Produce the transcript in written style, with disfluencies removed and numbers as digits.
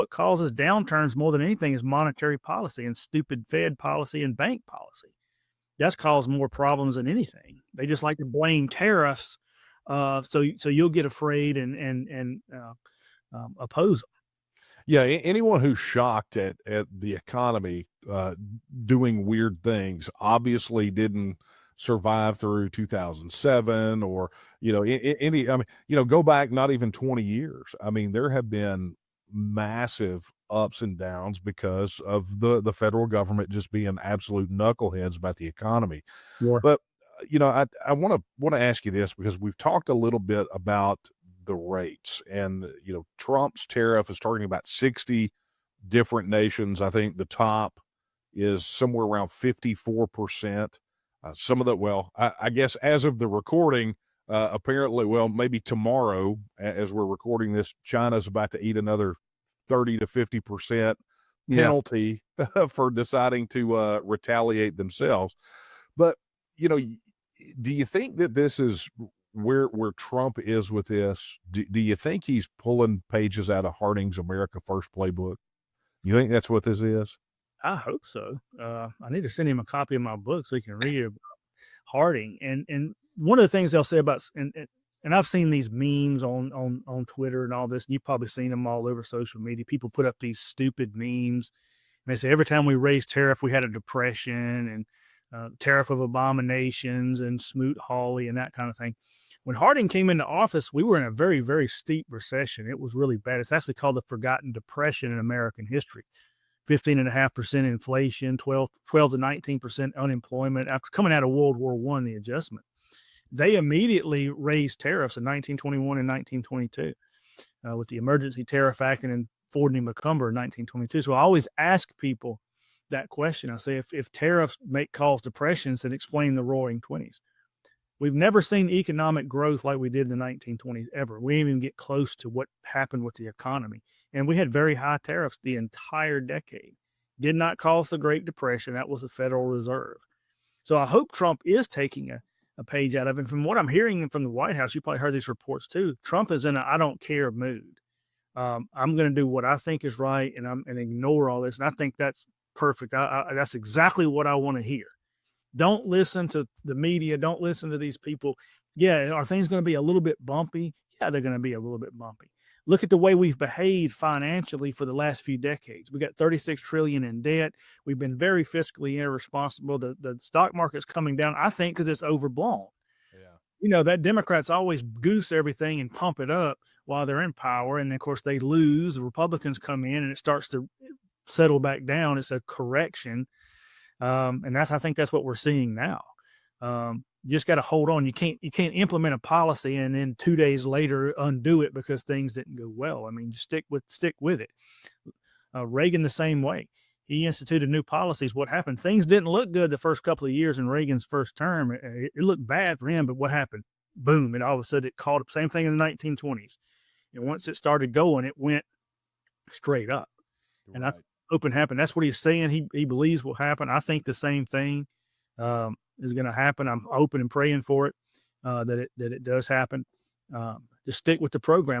what causes downturns more than anything is monetary policy and stupid Fed policy and bank policy. That's caused more problems than anything. They just like to blame tariffs, so you'll get afraid and oppose them. Yeah, anyone who's shocked at the economy doing weird things obviously didn't survive through 2007 or any. I mean, go back not even 20 years. I mean, there have been massive ups and downs because of the federal government just being absolute knuckleheads about the economy. Sure. But I want to ask you this because we've talked a little bit about the rates, and Trump's tariff is targeting about 60 different nations. I think the top is somewhere around 54%. Some of the, well, I guess as of the recording, apparently, well, maybe tomorrow, as we're recording this, China's about to eat another 30 to 50% penalty for deciding to retaliate themselves. But, do you think that this is where Trump is with this? Do you think he's pulling pages out of Harding's America First playbook? You think that's what this is? I hope so. I need to send him a copy of my book so he can read it about Harding. And one of the things they'll say about and I've seen these memes on Twitter and all this, and you've probably seen them all over social media. People put up these stupid memes, and they say every time we raised tariff, we had a depression, and tariff of abominations and Smoot-Hawley and that kind of thing. When Harding came into office, we were in a very, very steep recession. It was really bad. It's actually called the Forgotten Depression in American history. 15.5% inflation, 12 to 19% unemployment. After coming out of World War I, the adjustment, they immediately raised tariffs in 1921 and 1922 with the Emergency Tariff Act and Ford and McCumber in 1922. So I always ask people that question. I say, if tariffs cause depressions, then explain the Roaring Twenties. We've never seen economic growth like we did in the 1920s ever. We didn't even get close to what happened with the economy. And we had very high tariffs the entire decade. Did not cause the Great Depression. That was the Federal Reserve. So I hope Trump is taking a page out of it. And from what I'm hearing from the White House, you probably heard these reports too, Trump is in a I don't care mood. I'm going to do what I think is right and ignore all this. And I think that's perfect. That's exactly what I want to hear. Don't listen to the media. Don't listen to these people. Yeah, are things going to be a little bit bumpy? Yeah, they're going to be a little bit bumpy. Look at the way we've behaved financially for the last few decades. We got 36 trillion in debt. We've been very fiscally irresponsible. The stock market's coming down, I think, because it's overblown. Yeah. That Democrats always goose everything and pump it up while they're in power. And of course they lose. The Republicans come in and it starts to settle back down. It's a correction. And I think that's what we're seeing now. You just got to hold on. You can't implement a policy and then 2 days later undo it because things didn't go well. I mean, stick with it. Reagan the same way. He instituted new policies. What happened? Things didn't look good the first couple of years in Reagan's first term. It looked bad for him, but what happened? Boom! And all of a sudden it caught up. Same thing in the 1920s. And once it started going, it went straight up. Right. And I open happen. That's what he's saying. He believes will happen. I think the same thing is going to happen. I'm open and praying for it, that it does happen. Just stick with the program.